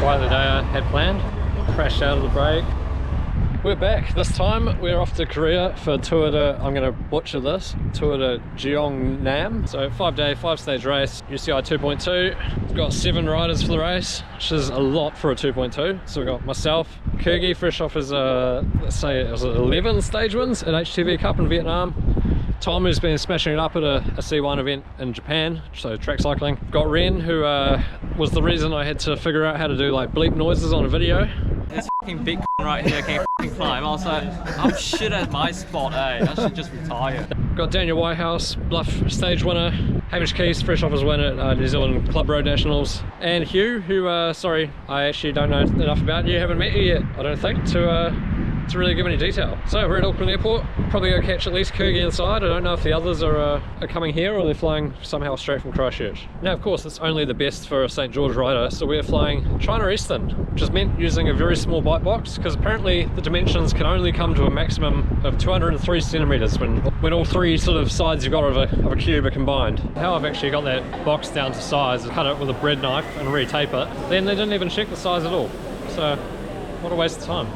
quite the day I had planned. Crashed out of the break. We're back. This time we're off to Korea for Tour de, I'm going to butcher this, Tour de Gyeongnam. So 5-day, 5-stage race, UCI 2.2. We've got 7 riders for the race, which is a lot for a 2.2. So we've got myself, Kurgi, fresh off his, let's say it was 11 stage wins at HTV Cup in Vietnam. Tom, who's been smashing it up at a C1 event in Japan, so track cycling. Got Ren, who was the reason I had to figure out how to do like bleep noises on a video. This fucking big right here can't climb. Also, I'm shit at my spot, eh? I should just retire. Got Daniel Whitehouse, Bluff stage winner. Hamish Keys, fresh off his win at New Zealand Club Road Nationals. And Hugh, who, sorry, I actually don't know enough about you. Haven't met you yet, I don't think, to really give any detail. So we're at Auckland Airport. Probably go catch at least Kurgi inside. I don't know if the others are coming here or they're flying somehow straight from Christchurch. Now, of course, it's only the best for a St. George rider, so we're flying China Eastern, which is meant using a very small bite box, because apparently the dimensions can only come to a maximum of 203 centimeters when all 3 sort of sides you've got of a cube are combined. How I've actually got that box down to size is cut it with a bread knife and retape it. Then they didn't even check the size at all. So what a waste of time.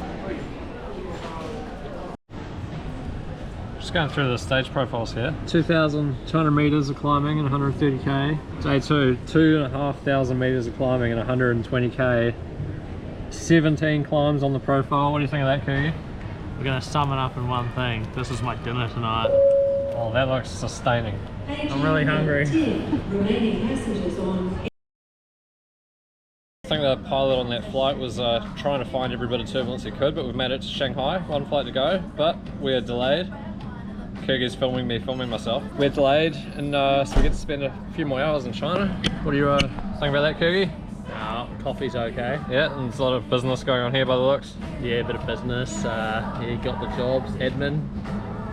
Just going through the stage profiles here. 2,200 meters of climbing and 130k. Day 2, 2,500 meters of climbing and 120k. 17 climbs on the profile. What do you think of that, Kurgi? We're going to sum it up in one thing. This is my dinner tonight. Oh, that looks sustaining. I'm really hungry. I think the pilot on that flight was trying to find every bit of turbulence he could, but we've made it to Shanghai. 1 flight to go, but we're delayed. Kurgi's filming me, filming myself. We're delayed, and so we get to spend a few more hours in China. What do you think about that, Kurgi? Coffee's okay. Yeah, and there's a lot of business going on here by the looks. Yeah, a bit of business. Yeah, got the jobs, admin.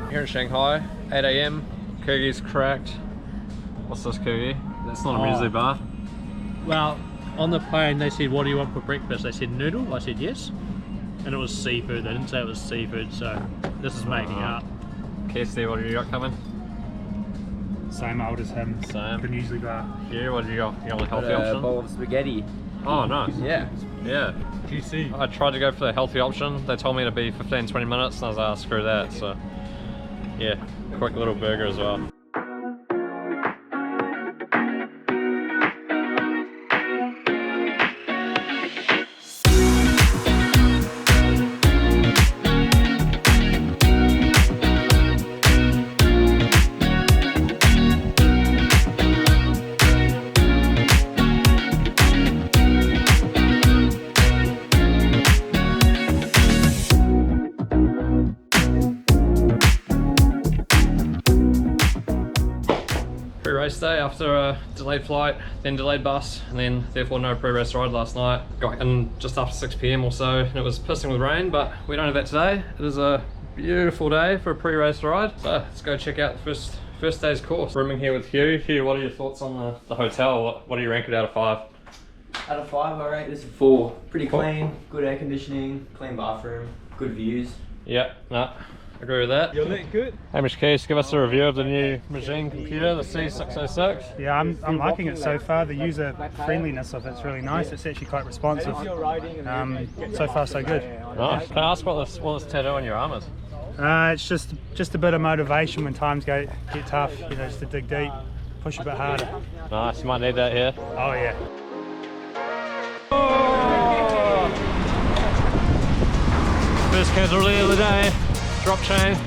Here in Shanghai, 8 AM. Kurgi's cracked. What's this, Kurgi? That's not a muesli bar. Well, on the plane they said, what do you want for breakfast? They said noodle. I said yes. And it was seafood. They didn't say it was seafood, so this is making up. Kirsty, what have you got coming? Same old as him. Same. Can usually go. Yeah, what do you got? You got a healthy option? A bowl of spaghetti. Oh, nice. Yeah. Yeah. GC. I tried to go for the healthy option. They told me to be 15-20 minutes, and I was like, oh, screw that. So, yeah, quick little burger as well. Pre-race day after a delayed flight, then delayed bus, and then therefore no pre-race ride last night. Got in just after 6 PM or so, and it was pissing with rain, but we don't have that today. It is a beautiful day for a pre-race ride. So let's go check out the first day's course. Rooming here with Hugh. Hugh, what are your thoughts on the hotel? What do you rank it out of 5? Out of 5, I rate this a 4. Pretty clean, good air conditioning, clean bathroom, good views. Yeah, no, agree with that. You're looking good. Hamish Keys, give us a review of the new machine computer, the C606. Yeah, I'm liking it so far. The user friendliness of it's really nice. It's actually quite responsive. So far, so good. Nice. Can I ask what this tattoo on your arm is? It's just a bit of motivation when times get tough. You know, just to dig deep, push a bit harder. Nice, you might need that here. Oh yeah. First casualty of the day, drop chain.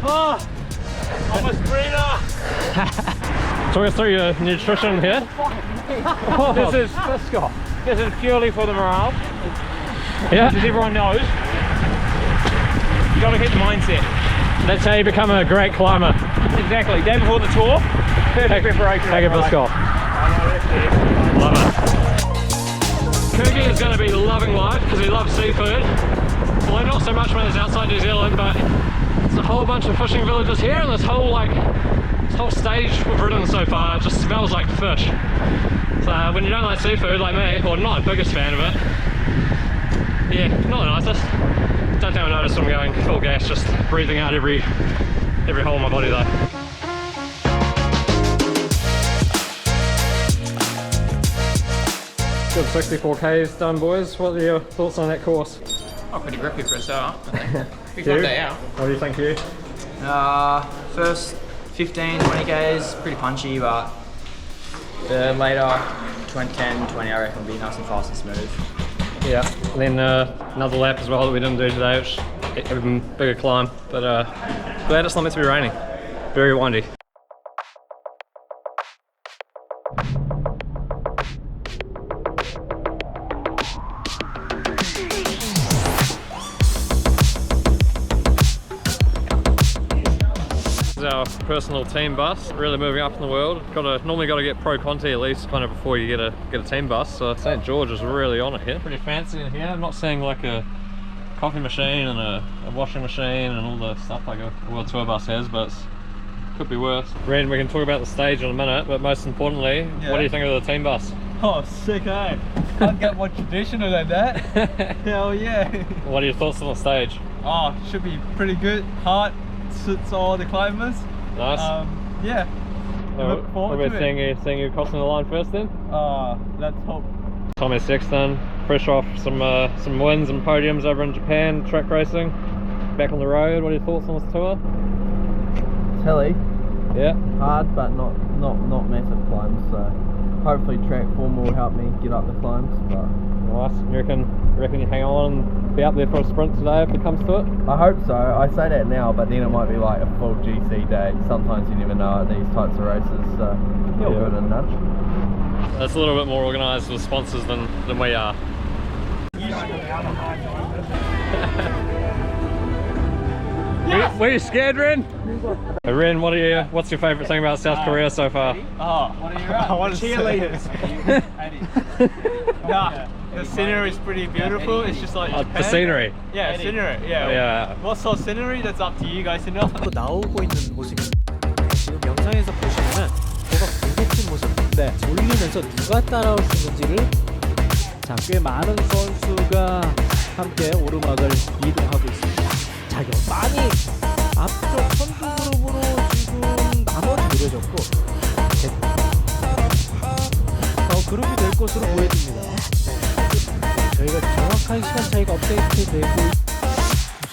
Oh, I'm a sprinter. Talk us through your nutrition here. This is purely for the morale. Yeah. As everyone knows, you got to hit the mindset. That's how you become a great climber. Exactly. Day before the tour, perfect preparation. Take a biscuit. Love it. Kurgi is going to be loving life because he loves seafood. Well, not so much when it's outside New Zealand, but there's a whole bunch of fishing villages here, and this whole stage we've ridden so far just smells like fish. So when you don't like seafood like me, or not the biggest fan of it, yeah, not the nicest. Don't think I noticed I'm going full gas, just breathing out every hole in my body though. Good 64 Ks done, boys. What are your thoughts on that course? Oh, pretty grippy for a start. Pretty You? fun day out. What do you think, you? First 15, 20 Ks, pretty punchy, but the later 10, 20 I reckon will be nice and fast and smooth. Yeah, and then another lap as well that we didn't do today, which even bigger climb, but glad it's not meant to be raining. Very windy. Our personal team bus, really moving up in the world. Normally got to get Pro Conti at least kind of before you get a team bus. So St. George is really on it here. Pretty fancy in here. I'm not seeing like a coffee machine and a washing machine and all the stuff like a World Tour bus has, but it could be worse. Ren, we can talk about the stage in a minute, but most importantly, what do you think of the team bus? Oh, sick, eh? Can't get more traditional than that. Hell yeah. What are your thoughts on the stage? Oh, should be pretty good. Hard, suits all the climbers. Nice. Yeah. Look forward what to about it. seeing you crossing the line first then? Let's hope. Tommy Sexton, fresh off some wins and podiums over in Japan, track racing. Back on the road, what are your thoughts on this tour? Hilly, Yeah. hard but not massive climbs, so hopefully track form will help me get up the climbs. But Nice. You reckon you hang on and be up there for a sprint today if it comes to it? I hope so. I say that now, but then it might be like a full GC day. Sometimes you never know at these types of races, so feel Yeah. good and nudge. It's a little bit more organised with sponsors than we are. Were you scared, Ren? Hey, Ren, what's your favourite thing about South Korea so far? Oh, I want cheerleaders. Nah, the scenery is pretty beautiful. It's just like Japan. The scenery. Yeah, scenery. Yeah. Yeah. What sort of scenery? That's up to you guys to know. 나오고 있는 모습입니다. 지금 영상에서 보시면은 뭐가 굴곡진 모습, 졸리면서 누가 따라올 수 있는지를 꽤 많은 선수가 함께 오르막을 이동하고 있습니다. 많이 앞쪽 선두 그룹으로 지금 나눠서 느려졌고 그룹이 될 것으로 보여집니다. 저희가 정확한 시간 차이가 업데이트되고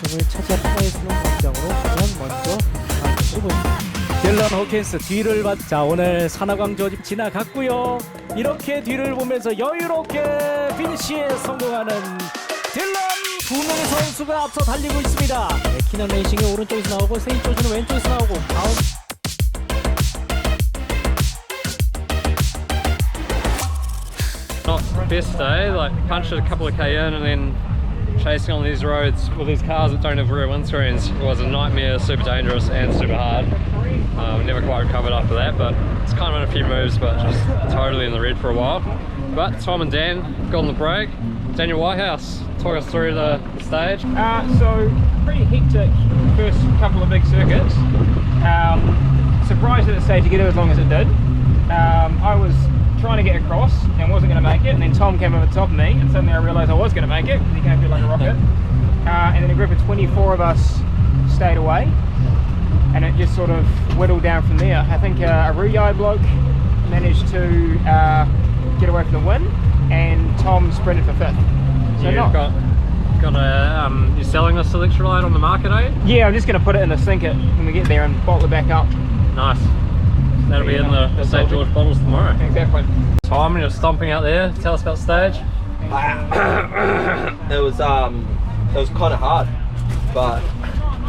우승을 차지할 수는 광장으로 가장 먼저 가는 것으로 보입니다. 딜런 호킨스 뒤를 자 오늘 산하강 저집 지나갔고요. 이렇게 뒤를 보면서 여유롭게 피니시에 성공하는 딜런 두 명의 선수가 앞서 달리고 있습니다. 키넌 레이싱이 오른쪽에서 나오고 세인 조즈는 왼쪽에서 나오고 Not best day, like punched it a couple of K in and then chasing on these roads with these cars that don't have rear windscreens was a nightmare, super dangerous and super hard. Never quite recovered after that, but it's kind of in a few moves, but just totally in the red for a while. But Tom and Dan got on the break. Daniel Whitehouse, talk us through the stage. So pretty hectic first couple of big circuits. Surprised at the stage to get it as long as it did. I was trying to get across and wasn't going to make it, and then Tom came over the top of me and suddenly I realised I was going to make it because he came through like a rocket. And then a group of 24 of us stayed away and it just sort of whittled down from there. I think a Ruyai bloke managed to get away from the win and Tom sprinted for fifth. So You're selling this electrolyte on the market, are you? Yeah, I'm just going to put it in the sink it when we get there and bottle it back up. Nice. That'll be in the St. George bottles tomorrow. Exactly. Tom, you're stomping out there. Tell us about the stage. It was kind of hard, but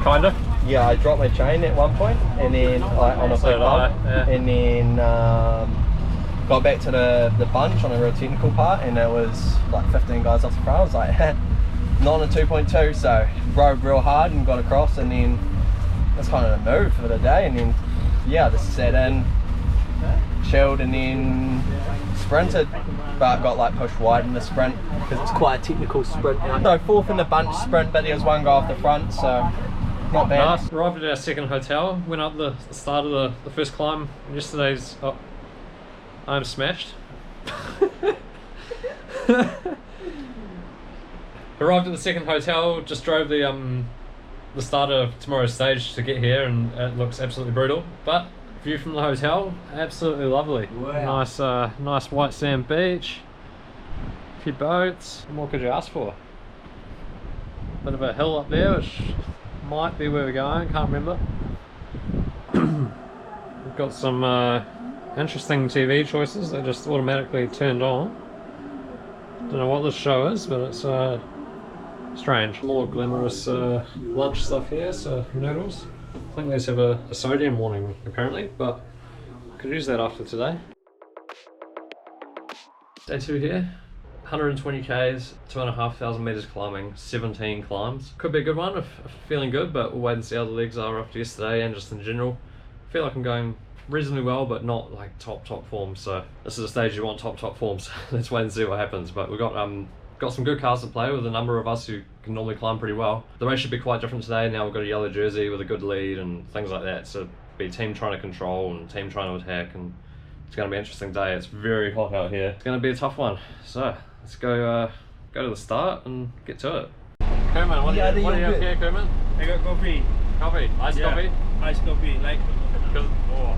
Kinda. yeah, I dropped my chain at one point, and then on a So big did I, bump, yeah. and then got back to the bunch on a real technical part, and it was like 15 guys off the front. I was like, not on a 2.2, so rode real hard and got across, and then that's kind of the move for the day, and then yeah, just sat in, chilled, and then sprinted, but got like pushed wide in the sprint because it's quite a technical sprint. So fourth in the bunch sprint, but there was one guy off the front, so not bad. Nice. Arrived at our second hotel, went up the start of the first climb. Yesterday's, I'm smashed. Arrived at the second hotel, just drove the start of tomorrow's stage to get here, and it looks absolutely brutal. But view from the hotel, absolutely lovely. Wow. Nice white sand beach, a few boats. What more could you ask for? Bit of a hill up there, which might be where we're going, can't remember. We've got some interesting TV choices. They just automatically turned on. Don't know what this show is, but it's strange. More glamorous lunch stuff here, so noodles. I think these have a sodium warning apparently, but could use that after today. Day 2 here. 120 k's, 2,500 meters climbing, 17 climbs. Could be a good one if feeling good, but we'll wait and see how the legs are after yesterday and just in general. I feel like I'm going reasonably well, but not like top form. So this is a stage you want top forms. Let's wait and see what happens. But we've got some good cards to play with a number of us who can normally climb pretty well. The race should be quite different today. Now we've got a yellow jersey with a good lead and things like that. So it'll be team trying to control and team trying to attack, and it's going to be an interesting day. It's very hot out here. It's going to be a tough one. So let's go to the start and get to it. Kerman, what do you have here, Kerman? I got coffee. Coffee? Iced coffee? Iced coffee, like. Oh.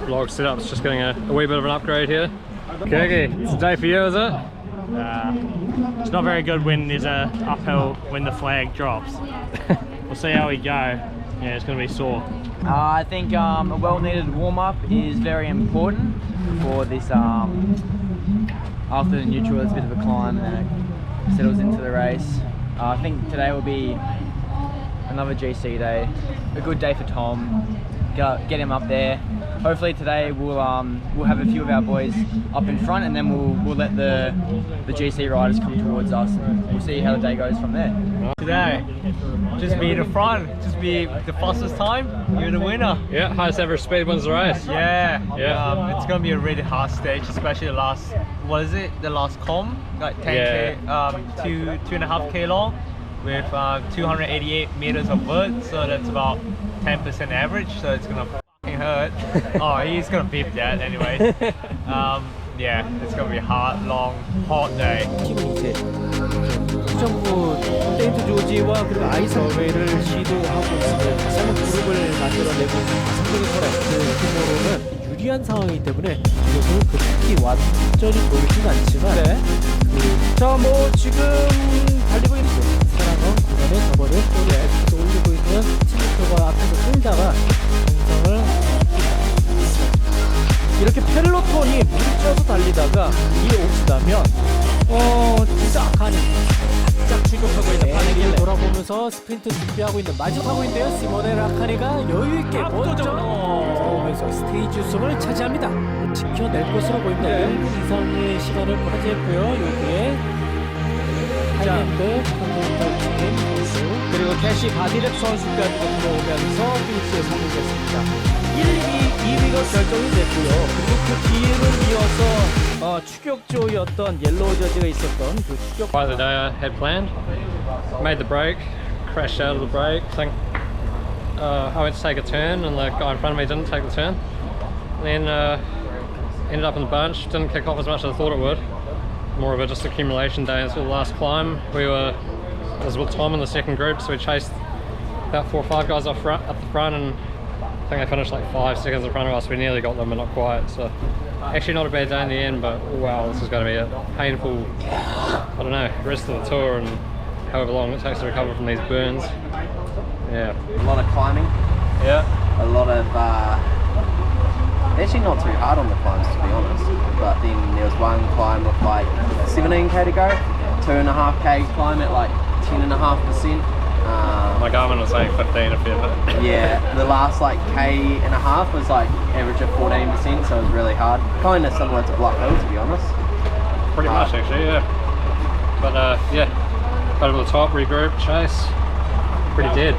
Vlog setup's just getting a wee bit of an upgrade here. Kirky, it's a day for you, is it? It's not very good when there's a uphill when the flag drops. We'll see how we go. Yeah, it's going to be sore. I think a well-needed warm-up is very important for this. After the neutral, it's a bit of a climb and then it settles into the race. I think today will be another GC day, a good day for Tom. Get him up there. Hopefully today we'll have a few of our boys up in front, and then we'll let the GC riders come towards us, and we'll see how the day goes from there. Today, just be in the front, just be the fastest time, you're the winner. Yeah, highest average speed wins the race. Yeah. It's gonna be a really hard stage, especially the last, what is it? The last com, like 10k, 2.5k long, with 288 meters of width, so that's about 10% average. So it's gonna fucking hurt. Oh, he's gonna beat that anyway. Yeah, it's gonna be a hard, long, hot day. 팀은 이제 수정부 세인트 조지와 그리고 아이스웨이를 시도하고 있으면 다시 한번 그룹을 만들어내고 성적인 그 규모로는 유리한 상황이기 때문에 이것을 그렇게 완전히 보이진 않지만 자, 뭐 지금 달리고 있는 사랑은 구간에 저번에 또 올리고 있는 팀표가 앞에서 끌다가 정상을 이렇게 펠로톤이 물쪄서 달리다가 이에 옥시다면 진짜 아카니 짝 추격하고 있는 파네리를 돌아보면서 스프린트 준비하고 있는 마지막하고 있는데요. 시모넬 아카니가 여유있게 먼저 들어오면서 스테이지 우승을 차지합니다. 지켜낼 것으로 보입니다. 1분 이상의 시간을 차지했고요. 여기에 하이랜드 콘도인터 선수 그리고 캐시 바디렉 선수까지 들어오면서 피니시에 성공했습니다. 2위가 결정이 됐고요. 그리고 그 뒤를 이어서 추격조였던 옐로우 저지가 있었던 그 추격. By the day I had planned, made the break, crashed out of the break. I think I went to take a turn and the guy in front of me didn't take the turn. And then ended up in the bunch. Didn't kick off as much as I thought it would. More of a just accumulation day until the last climb. I was with Tom in the second group, so we chased about 4 or 5 guys up the front, and I think they finished like 5 seconds in front of us. We nearly got them, but not quite. So actually not a bad day in the end, but wow, this is going to be a painful, I don't know, rest of the tour and however long it takes to recover from these burns. Yeah. A lot of climbing. Yeah. A lot of actually not too hard on the climbs, to be honest. But then there was one climb with like 17k to go, 2.5k climb at like 10.5%. My Garmin was saying 15 a fair bit. Yeah, the last like k and a half was like average of 14%, so it was really hard. Kind of similar to Block Hill, to be honest. Pretty much actually, yeah. But yeah, got over the top, regroup, chase. Pretty dead.